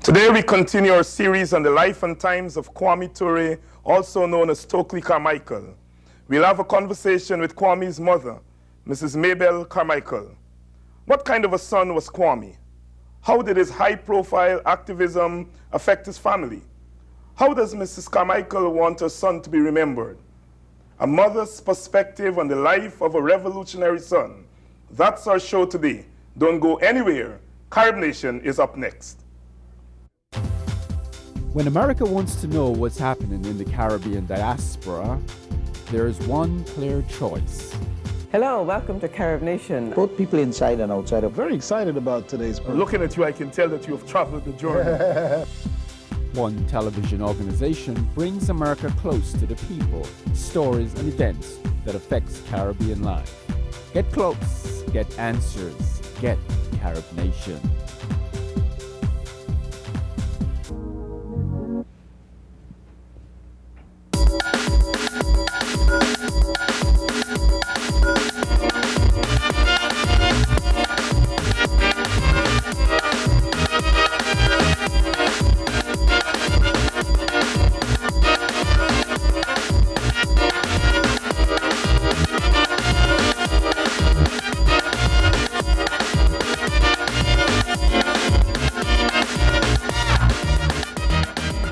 Today we continue our series on the life and times of Kwame Ture, also known as Stokely Carmichael. We'll have a conversation with Kwame's mother, Mrs. Mabel Carmichael. What kind of a son was Kwame? How did his high-profile activism affect his family? How does Mrs. Carmichael want her son to be remembered? A mother's perspective on the life of a revolutionary son. That's our show today. Don't go anywhere. Carib Nation is up next. When America wants to know what's happening in the Caribbean diaspora, there is one clear choice. Hello, welcome to Carib Nation. Both people inside and outside are very excited about today's program. Looking at you, I can tell that you have traveled the journey. One television organization brings America close to the people, stories, and events that affects Caribbean life. Get close, get answers, get Carib Nation.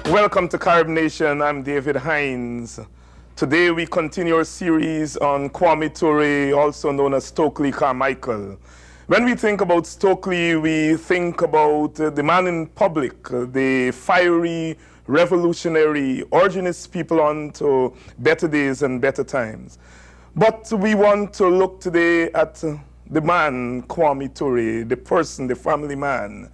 Welcome to Carib Nation. I'm David Hines. Today we continue our series on Kwame Ture, also known as Stokely Carmichael. When we think about Stokely, we think about the man in public, the fiery, revolutionary, urging his people on to better days and better times. But we want to look today at the man, Kwame Ture, the person, the family man.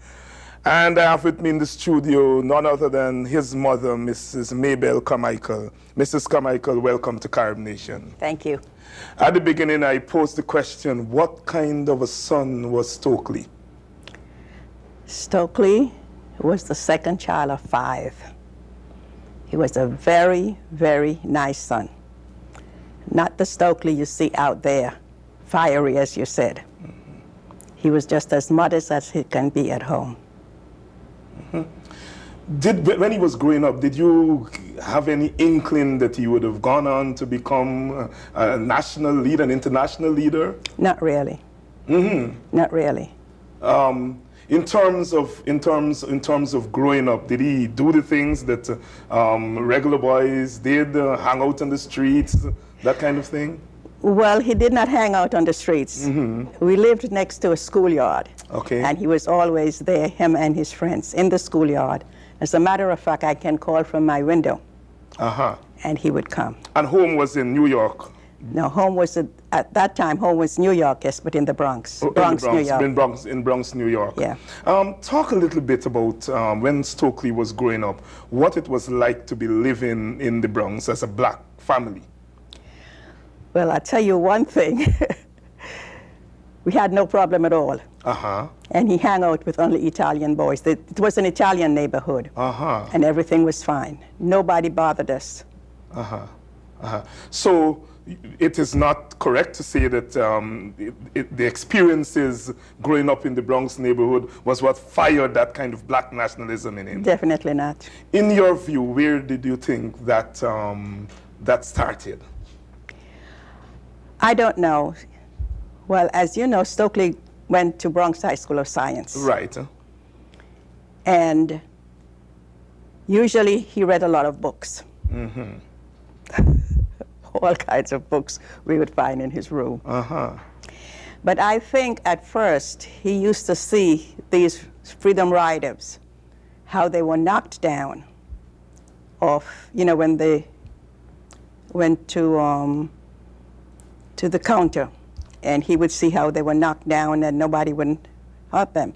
And I have with me in the studio none other than his mother, Mrs. Mabel Carmichael. Mrs. Carmichael, welcome to Carib Nation. Thank you. At the beginning, I posed the question, what kind of a son was Stokely? Stokely was the second child of 5. He was a very, very nice son. Not the Stokely you see out there, fiery as you said. Mm-hmm. He was just as modest as he can be at home. When he was growing up, did you have any inkling that he would have gone on to become a national leader, an international leader? Not really. Mm-hmm. Not really. In terms of growing up, did he do the things that regular boys did, hang out on the streets, that kind of thing? Well, he did not hang out on the streets. Mm-hmm. We lived next to a schoolyard. Okay. And he was always there, him and his friends, in the schoolyard. As a matter of fact, I can call from my window. Uh-huh. And he would come. And home was in New York? No, home was, at that time, home was New York, yes, but in the Bronx. Bronx, New York. In Bronx, New York. Yeah. Talk a little bit about when Stokely was growing up, what it was like to be living in the Bronx as a black family. Well, I'll tell you one thing. We had no problem at all. Uh-huh. And he hung out with only Italian boys. It was an Italian neighborhood. Uh-huh. And everything was fine. Nobody bothered us. Uh-huh. Uh-huh. So it is not correct to say that the experiences growing up in the Bronx neighborhood was what fired that kind of black nationalism in him? Definitely not. In your view, where did you think that that started? I don't know. Well, as you know, Stokely went to Bronx High School of Science. Right. And usually he read a lot of books. Mm-hmm. All kinds of books we would find in his room. Uh-huh. But I think at first he used to see these freedom riders, how they were knocked down off, you know, when they went to the counter, and he would see how they were knocked down and nobody wouldn't hurt them.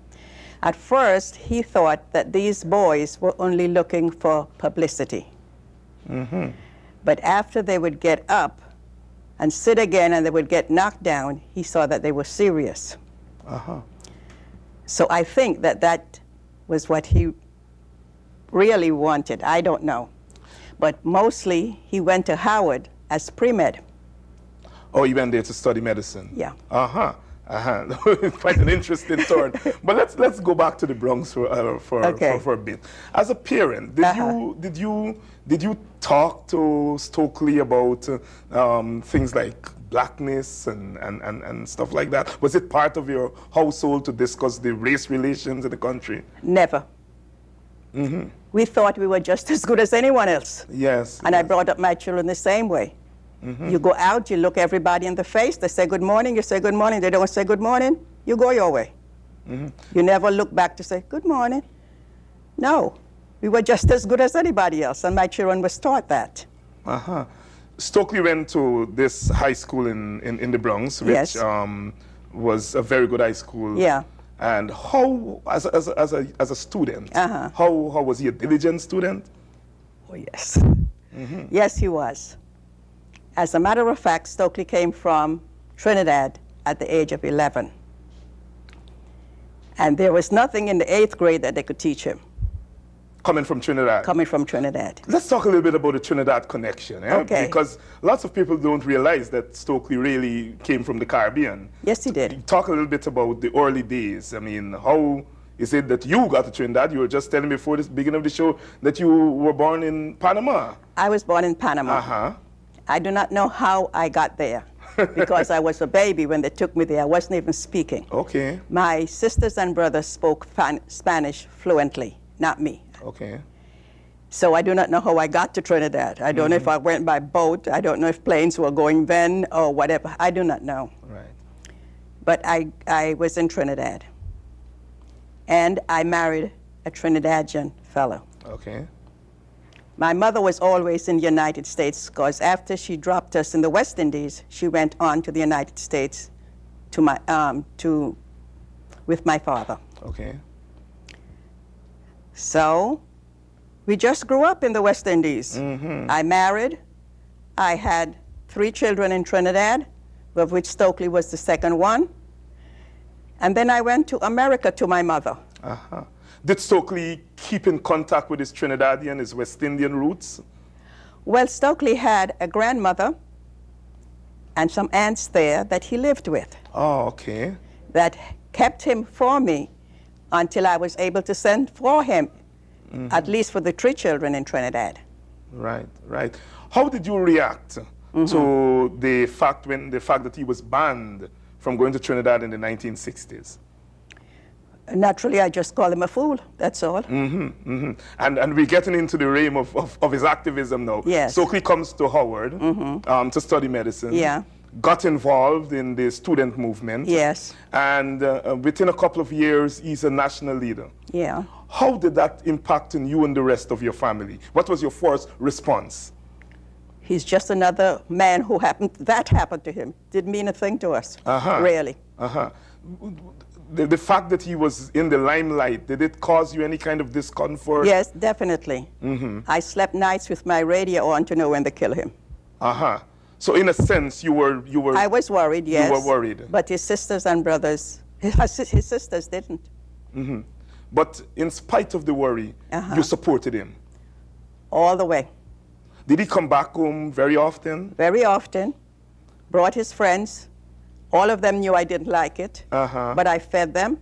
At first, he thought that these boys were only looking for publicity. Mm-hmm. But after they would get up and sit again and they would get knocked down, he saw that they were serious. Uh-huh. So I think that that was what he really wanted. I don't know. But mostly, he went to Howard as pre-med. Oh, you went there to study medicine? Yeah. Uh-huh. Quite an interesting turn. But let's go back to the Bronx for a bit. As a parent, did you talk to Stokely about things like blackness and stuff like that? Was it part of your household to discuss the race relations in the country? Never. We thought we were just as good as anyone else. Yes. And I brought up my children the same way. You go out, you look everybody in the face, they say good morning, you say good morning. They don't say good morning, you go your way. You never look back to say good morning. No, we were just as good as anybody else, and my children was taught that. Stokely went to this high school in the Bronx, which was a very good high school. Yeah. And how, as a student, how was he a diligent student? Oh, yes. Yes, he was. As a matter of fact, Stokely came from Trinidad at the age of 11. And there was nothing in the 8th grade that they could teach him. Coming from Trinidad? Coming from Trinidad. Let's talk a little bit about the Trinidad connection. Okay. Because lots of people don't realize that Stokely really came from the Caribbean. Yes, he did. Talk a little bit about the early days. I mean, how is it that you got to Trinidad? You were just telling me before the beginning of the show that you were born in Panama. I was born in Panama. I do not know how I got there because I was a baby when they took me there. I wasn't even speaking. Okay. My sisters and brothers spoke Spanish fluently, not me. Okay. So I do not know how I got to Trinidad. I don't know if I went by boat. I don't know if planes were going then or whatever. I do not know. Right. But I was in Trinidad. And I married a Trinidadian fellow. Okay. My mother was always in the United States because after she dropped us in the West Indies, she went on to the United States with my father. Okay. So we just grew up in the West Indies. I married. I had 3 children in Trinidad, of which Stokely was the second one. And then I went to America to my mother. Did Stokely keep in contact with his Trinidadian, his West Indian roots? Well, Stokely had a grandmother and some aunts there that he lived with. Oh, okay. That kept him for me until I was able to send for him, at least for the 3 children in Trinidad. Right, right. How did you react to the fact that he was banned from going to Trinidad in the 1960s? Naturally, I just call him a fool, that's all. And we're getting into the realm of his activism now. Yes. Stokely comes to Howard to study medicine. Yeah. Got involved in the student movement. Yes. And within a couple of years, he's a national leader. Yeah. How did that impact on you and the rest of your family? What was your first response? He's just another man who happened to him. Didn't mean a thing to us, really. The fact that he was in the limelight, did it cause you any kind of discomfort? Yes, definitely. I slept nights with my radio on to know when to kill him. So in a sense, you were. I was worried, yes. You were worried. But his sisters and brothers, his sisters didn't. But in spite of the worry, you supported him? All the way. Did he come back home very often? Very often. Brought his friends. All of them knew I didn't like it, but I fed them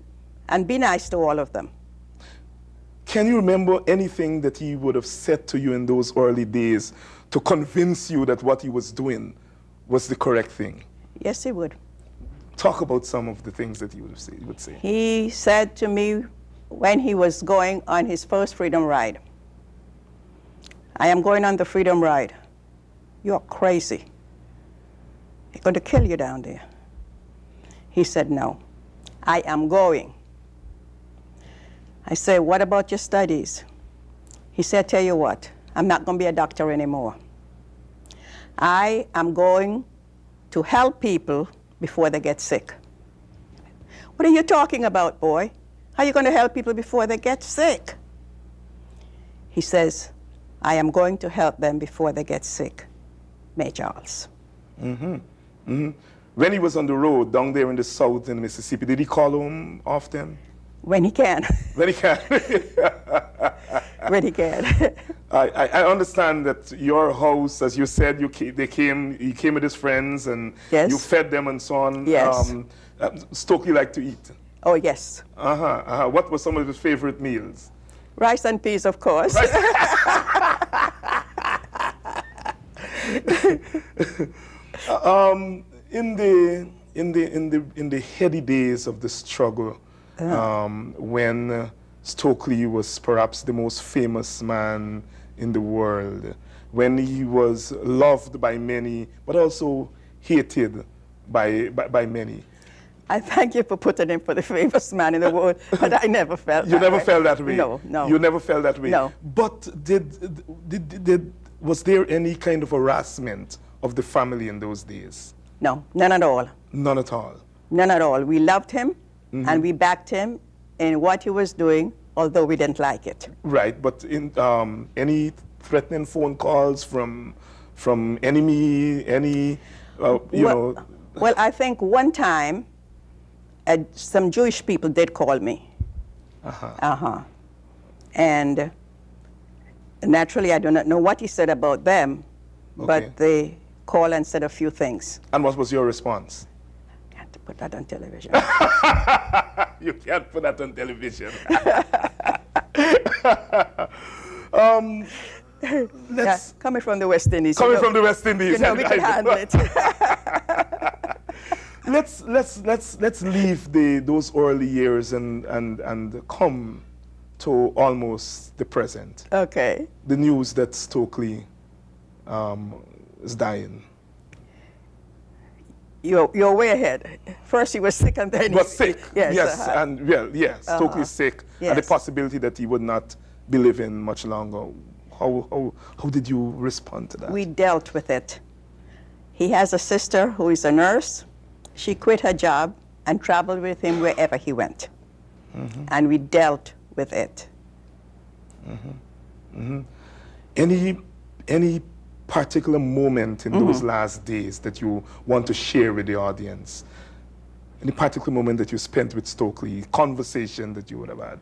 and be nice to all of them. Can you remember anything that he would have said to you in those early days to convince you that what he was doing was the correct thing? Yes, he would. Talk about some of the things that he would say. He said to me when he was going on his first freedom ride, "I am going on the freedom ride. You're crazy. They're going to kill you down there." He said, "No, I am going." I said, "What about your studies?" He said, "Tell you what, I'm not going to be a doctor anymore. I am going to help people before they get sick." "What are you talking about, boy? How are you going to help people before they get sick?" He says, "I am going to help them before they get sick." May Charles. When he was on the road down there in the south in Mississippi, did he call home often? When he can. When he can. When he can. I understand that your house, as you said, he came with his friends and Yes. you fed them and so on. Yes. Stokely liked to eat? Oh, yes. What were some of his favorite meals? Rice and peas, of course. In the heady days of the struggle, when Stokely was perhaps the most famous man in the world, when he was loved by many, but also hated by many. I thank you for putting him for the famous man in the world, but I never felt You never felt that way? No, no. You never felt that way? No. But was there any kind of harassment of the family in those days? No, none at all. None at all? None at all. We loved him, and we backed him in what he was doing, although we didn't like it. Right, but in any threatening phone calls from enemy, any, you know? Well, I think one time, some Jewish people did call me. And naturally, I do not know what he said about them, but they called and said a few things. And what was your response? I can't put that on television. You can't put that on television. Coming from the West Indies. Coming from the West Indies. You know, we can handle it. Let's leave those early years and come to almost the present. Okay. The news that Stokely is dying. You're way ahead. First he was sick, and then he was sick. Yes, and well, yes, Stokely is sick, and the possibility that he would not be living much longer. How did you respond to that? We dealt with it. He has a sister who is a nurse. She quit her job and traveled with him wherever he went. And we dealt with it. Any particular moment in those last days that you want to share with the audience? Any particular moment that you spent with Stokely, conversation that you would have had?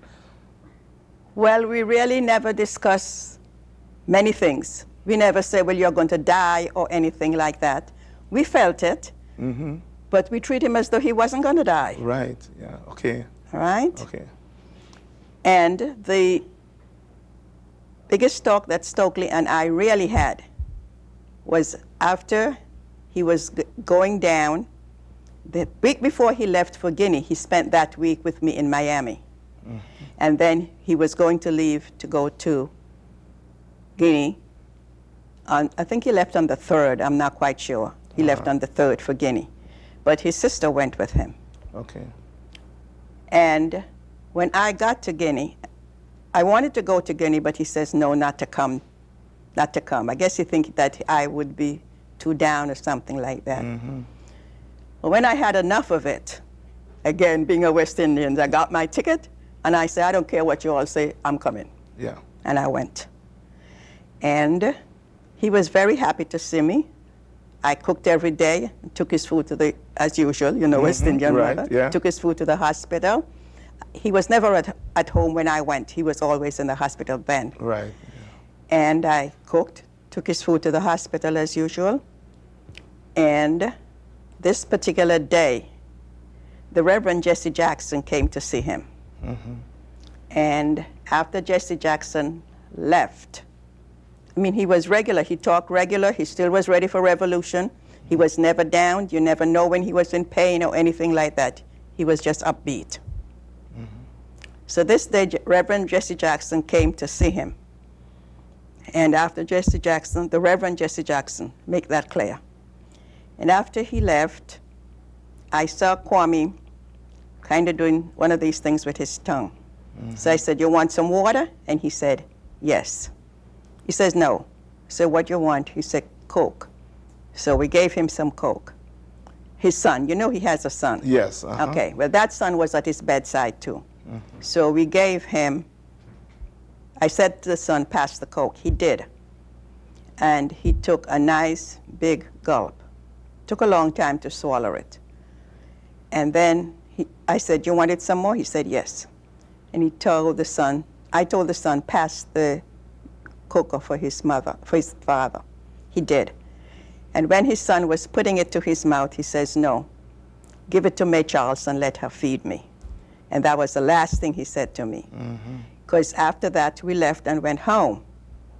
Well, we really never discuss many things. We never say, well, you're going to die or anything like that. We felt it, but we treat him as though he wasn't going to die. Right, yeah, okay. All right? Okay. And the biggest talk that Stokely and I really had was after he was going down. The week before he left for Guinea, he spent that week with me in Miami. And then he was going to leave to go to Guinea. I think he left on the 3rd, I'm not quite sure. He left on the 3rd for Guinea. But his sister went with him. Okay. And when I got to Guinea, I wanted to go to Guinea, but he says, no, not to come. Not to come. I guess he thinks that I would be too down or something like that. But when I had enough of it, again, being a West Indian, I got my ticket, and I said, I don't care what you all say, I'm coming. Yeah. And I went. And he was very happy to see me. I cooked every day, took his food to the, as usual, you know, West Indian mother. Yeah. Took his food to the hospital. He was never at home when I went. He was always in the hospital then. Right. Yeah. And I cooked, took his food to the hospital as usual. And this particular day, the Reverend Jesse Jackson came to see him. And after Jesse Jackson left, I mean, he was regular, he talked regular, he still was ready for revolution. He was never down, you never know when he was in pain or anything like that. He was just upbeat. So this day, Reverend Jesse Jackson came to see him. And after Jesse Jackson, the Reverend Jesse Jackson, make that clear. And after he left, I saw Kwame kind of doing one of these things with his tongue. So I said, you want some water? And he said, yes. He says, no. I said, what do you want? He said, Coke. So we gave him some Coke. His son, you know he has a son. Yes. Okay, well that son was at his bedside too. So we gave him, I said to the son, pass the Coke. He did. And he took a nice big gulp. Took a long time to swallow it. And then I said, you wanted some more? He said, yes. And he told the son, I told the son, pass the cocoa for his mother, for his father. He did. And when his son was putting it to his mouth, he says, no, give it to May Charles and let her feed me. And that was the last thing he said to me. Because after that, we left and went home.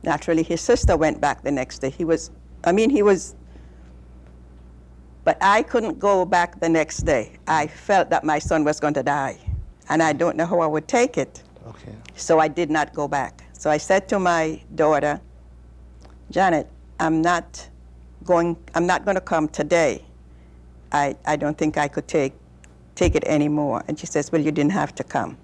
Naturally, his sister went back the next day. But I couldn't go back the next day. I felt that my son was going to die, and I don't know how I would take it. Okay. So I did not go back. So I said to my daughter, Janet, I'm not going to come today. I don't think I could take it anymore. And she says, well, you didn't have to come.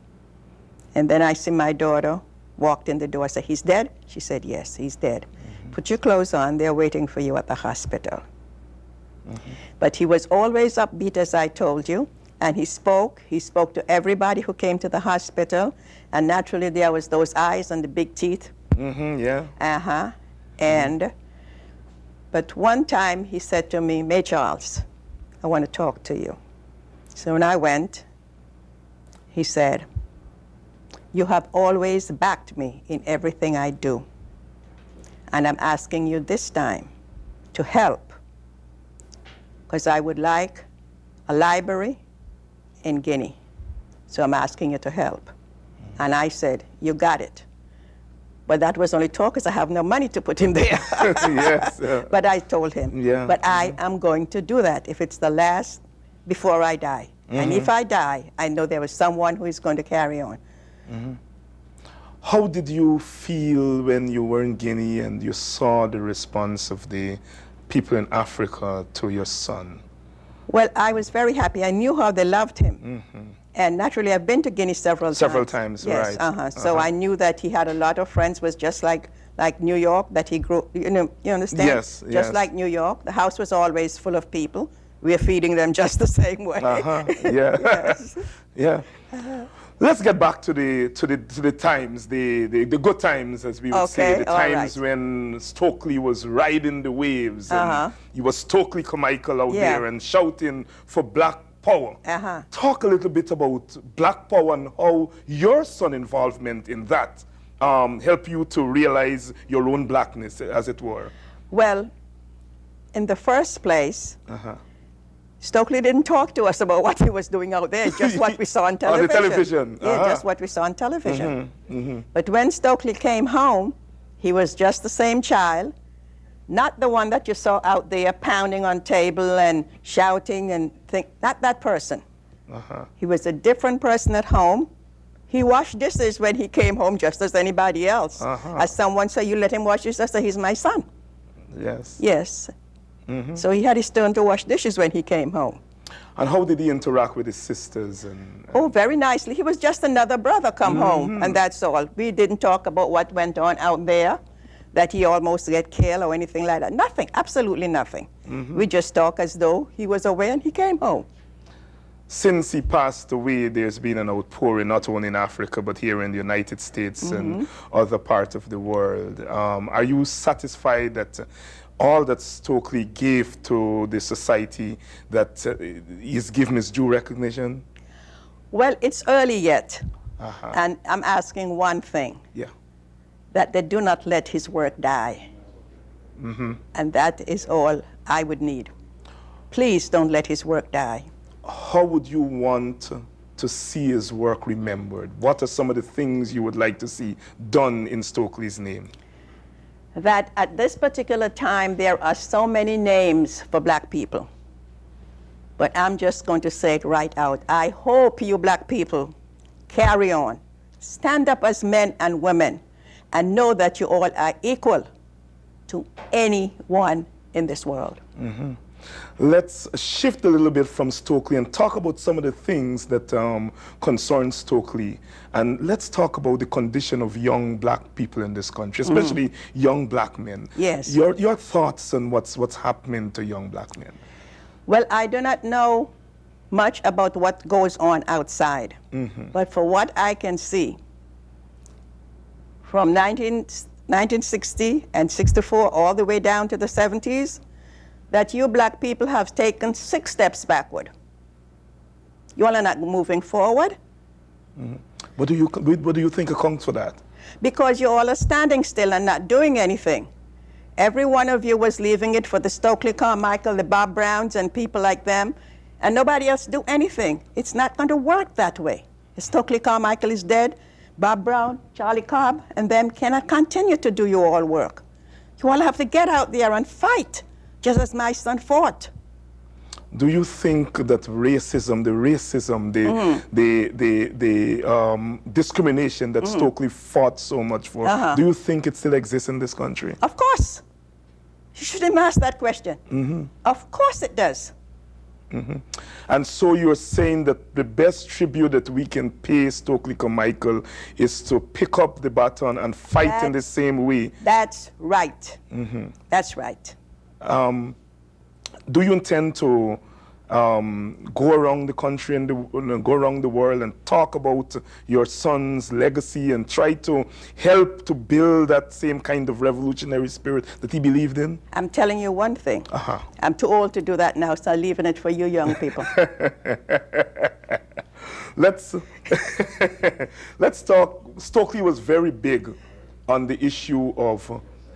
And then I see my daughter walked in the door. I said, he's dead? She said, yes, he's dead. Put your clothes on. They're waiting for you at the hospital. But he was always upbeat, as I told you. And he spoke to everybody who came to the hospital. And naturally, there was those eyes and the big teeth. Yeah. But one time he said to me, May Charles, I want to talk to you. So when I went, he said, you have always backed me in everything I do. And I'm asking you this time to help, because I would like a library in Guinea. So I'm asking you to help. And I said, you got it. But that was only talk, because I have no money to put in there. Yes. But I told him, but I am going to do that if it's the last before I die. And if I die, I know there was someone who is going to carry on. How did you feel when you were in Guinea and you saw the response of the people in Africa to your son? Well, I was very happy. I knew how they loved him. And naturally, I've been to Guinea several times. Several times, yes, right. So I knew that he had a lot of friends, was just like New York, that he grew, you understand? Yes, Just like New York. The house was always full of people. We are feeding them just the same way. Yeah. Yes. Yeah. Let's get back to the times, the good times, as we would say, the times when Stokely was riding the waves, and he was Stokely Carmichael out there and shouting for Black Power. Talk a little bit about Black Power and how your son's involvement in that helped you to realize your own blackness, as it were. Well, in the first place, Stokely didn't talk to us about what he was doing out there, just what we saw on television. On the television. Yeah, just what we saw on television. But when Stokely came home, he was just the same child, not the one that you saw out there pounding on table and shouting and not that person. He was a different person at home. He washed dishes when he came home just as anybody else. As someone said, you let him wash dishes, I said, he's my son. Yes. Yes. So he had his turn to wash dishes when he came home. And how did he interact with his sisters? Oh, very nicely. He was just another brother come home, and that's all. We didn't talk about what went on out there, that he almost get killed or anything like that. Nothing, absolutely nothing. We just talk as though he was away and he came home. Since he passed away, there's been an outpouring, not only in Africa, but here in the United States and other parts of the world. Are you satisfied that all that Stokely gave to the society, that he's given his due recognition? Well, it's early yet. And I'm asking one thing. That they do not let his work die. And that is all I would need. Please don't let his work die. How would you want to see his work remembered? What are some of the things you would like to see done in Stokely's name? That at this particular time, there are so many names for Black people. But I'm just going to say it right out. I hope you Black people carry on. Stand up as men and women and know that you all are equal to anyone in this world. Let's shift a little bit from Stokely and talk about some of the things that concern Stokely. And let's talk about the condition of young Black people in this country, especially young Black men. Yes. Your thoughts on what's happening to young Black men? Well, I do not know much about what goes on outside. But for what I can see, from 1960 and 64 all the way down to the 70s, that you Black people have taken 6 steps backward. You all are not moving forward. What do you think accounts for that? Because you all are standing still and not doing anything. Every one of you was leaving it for the Stokely Carmichael, the Bob Browns, and people like them. and nobody else do anything. It's not going to work that way. Stokely Carmichael is dead, Bob Brown, Charlie Cobb, and them cannot continue to do you all work. You all have to get out there and fight, just as my son fought. Do you think that racism, the discrimination that Stokely fought so much for, do you think it still exists in this country? Of course. You shouldn't ask that question. Of course it does. And so you're saying that the best tribute that we can pay Stokely Carmichael is to pick up the baton and fight in the same way. That's right. That's right. Do you intend to go around the country and go around the world and talk about your son's legacy and try to help to build that same kind of revolutionary spirit that he believed in? I'm telling you one thing. I'm too old to do that now, so I'm leaving it for you young people. Let's talk. Stokely was very big on the issue of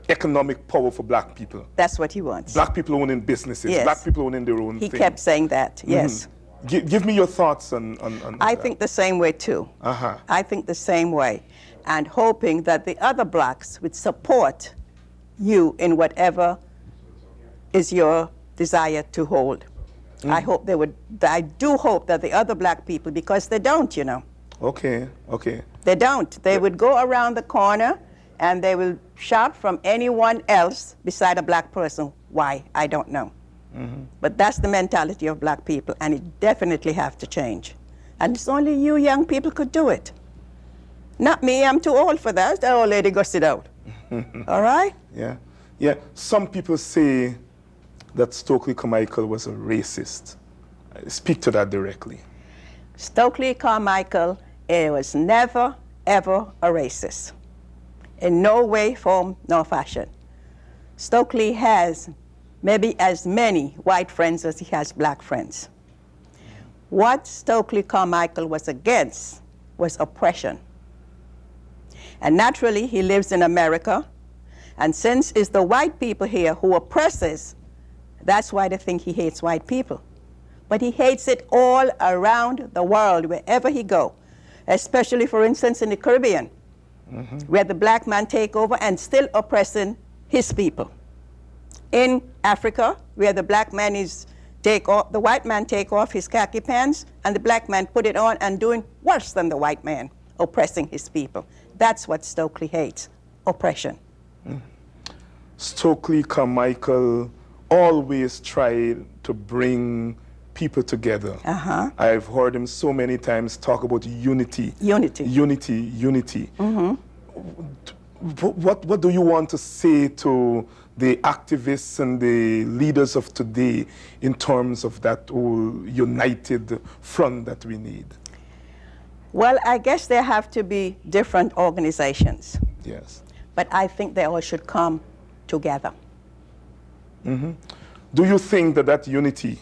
economic power for black people. That's what he wants. Black people owning businesses, yes. Black people owning their own thing. He kept saying that, yes. Give me your thoughts on I think the same way too. I think the same way. And hoping that the other blacks would support you in whatever is your desire to hold. I hope they would, I do hope that the other black people, because they don't, you know. Okay. They don't. They would go around the corner and they will shout from anyone else beside a black person. Why? I don't know. But that's the mentality of black people, and it definitely have to change. And it's only you young people could do it. Not me, I'm too old for that. The old lady go sit out. All right? Yeah. Some people say that Stokely Carmichael was a racist. Speak to that directly. Stokely Carmichael was never, ever a racist. In no way, form, nor fashion. Stokely has maybe as many white friends as he has black friends. What Stokely Carmichael was against was oppression. And naturally, he lives in America, and since it's the white people here who oppresses, that's why they think he hates white people. But he hates it all around the world, wherever he go, especially, for instance, in the Caribbean, where the black man take over and still oppressing his people. In Africa, where the black man the white man take off his khaki pants, and the black man put it on and doing worse than the white man, oppressing his people. That's what Stokely hates, oppression. Stokely Carmichael always tried to bring people together. I've heard him so many times talk about unity. Unity. What do you want to say to the activists and the leaders of today in terms of that whole united front that we need? Well, I guess there have to be different organizations. Yes. But I think they all should come together. Do you think that unity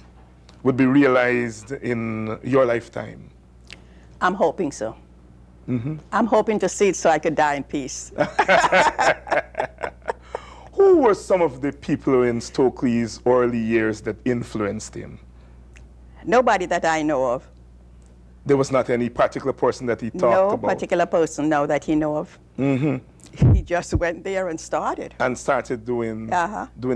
would be realized in your lifetime? I'm hoping so. I'm hoping to see it so I could die in peace. Who were some of the people in Stokely's early years that influenced him? Nobody that I know of. There was not any particular person that he talked about? No particular person, no, that he know of. He just went there and started. And started doing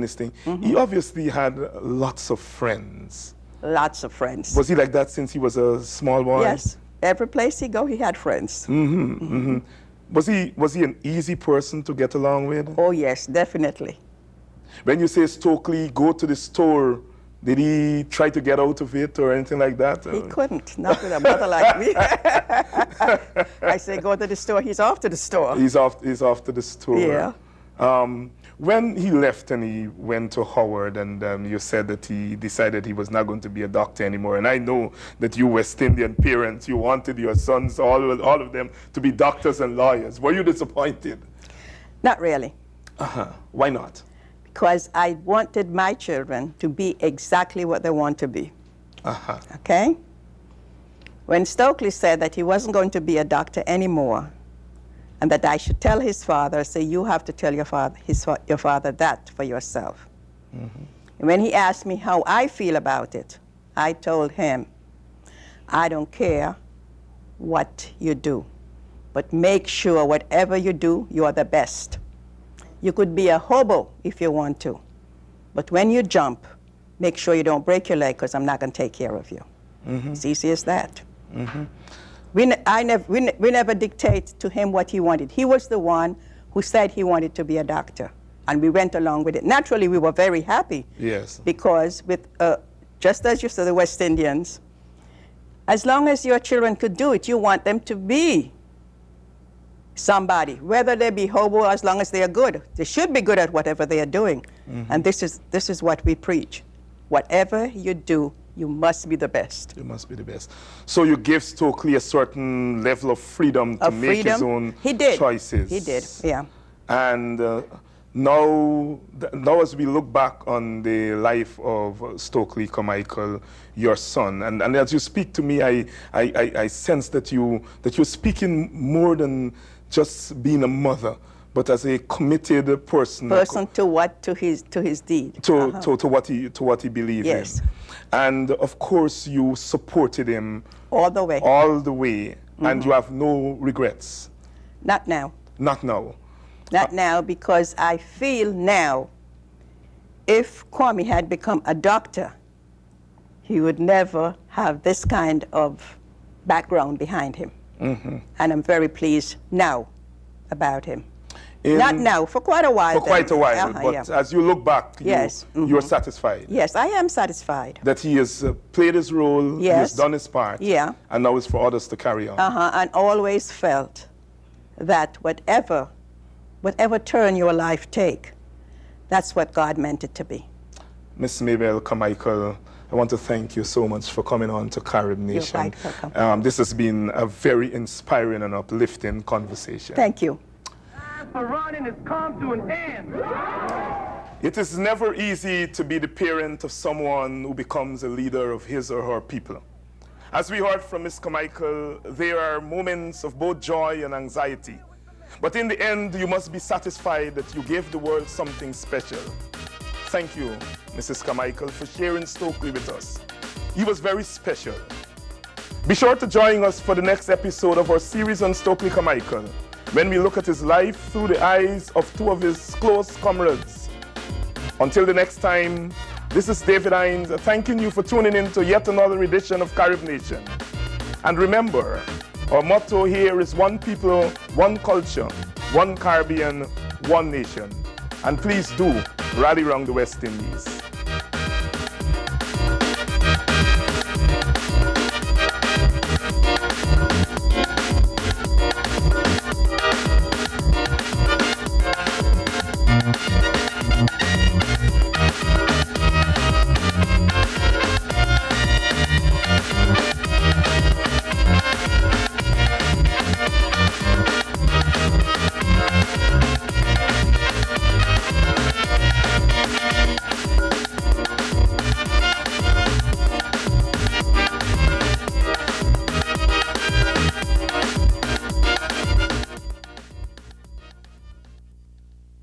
his thing. He obviously had lots of friends. Lots of friends. Was he like that since he was a small boy? Yes. Every place he go, he had friends. Was he an easy person to get along with? Oh, yes, definitely. When you say Stokely, go to the store, did he try to get out of it or anything like that? He couldn't, not with a mother like me. I say go to the store, he's off to the store. He's off to the store. Yeah. When he left and he went to Howard, and you said that he decided he was not going to be a doctor anymore, and I know that you West Indian parents, you wanted your sons, all of them, to be doctors and lawyers. Were you disappointed? Not really. Why not? Because I wanted my children to be exactly what they want to be. Okay? When Stokely said that he wasn't going to be a doctor anymore, and that I should tell his father, say, you have to tell your father that for yourself. And when he asked me how I feel about it, I told him, I don't care what you do, but make sure whatever you do, you are the best. You could be a hobo if you want to, but when you jump, make sure you don't break your leg, because I'm not going to take care of you. It's easy as that. We never dictate to him what he wanted. He was the one who said he wanted to be a doctor, and we went along with it. Naturally, we were very happy. Yes. Because with, just as you said, the West Indians, as long as your children could do it, you want them to be somebody, whether they be hobo, as long as they are good. They should be good at whatever they are doing. And this is what we preach. Whatever you do, you must be the best. You must be the best. So you give Stokely a certain level of freedom to make his own choices. He did, yeah. And now as we look back on the life of Stokely Carmichael, your son, and as you speak to me, I sense that you're speaking more than just being a mother, but as a committed person. To his deed. To what he believed in. And of course you supported him all the way. And you have no regrets. Not now. Not now. Not now, because I feel now, if Kwame had become a doctor, he would never have this kind of background behind him. And I'm very pleased now about him. Not now, for quite a while. For quite a while, but as you look back, you're satisfied. Yes, I am satisfied. That he has played his role, he has done his part, and now it's for others to carry on. And always felt that whatever turn your life take, that's what God meant it to be. Miss Mabel Carmichael, I want to thank you so much for coming on to Carib Nation. You're quite welcome. This has been a very inspiring and uplifting conversation. Thank you. The running has come to an end. It is never easy to be the parent of someone who becomes a leader of his or her people. As we heard from Ms. Carmichael, there are moments of both joy and anxiety. But in the end, you must be satisfied that you gave the world something special. Thank you, Mrs. Carmichael, for sharing Stokely with us. He was very special. Be sure to join us for the next episode of our series on Stokely Carmichael, when we look at his life through the eyes of two of his close comrades. Until the next time, this is David Hines thanking you for tuning in to yet another edition of Carib Nation. And remember, our motto here is one people, one culture, one Caribbean, one nation. And please do rally around the West Indies.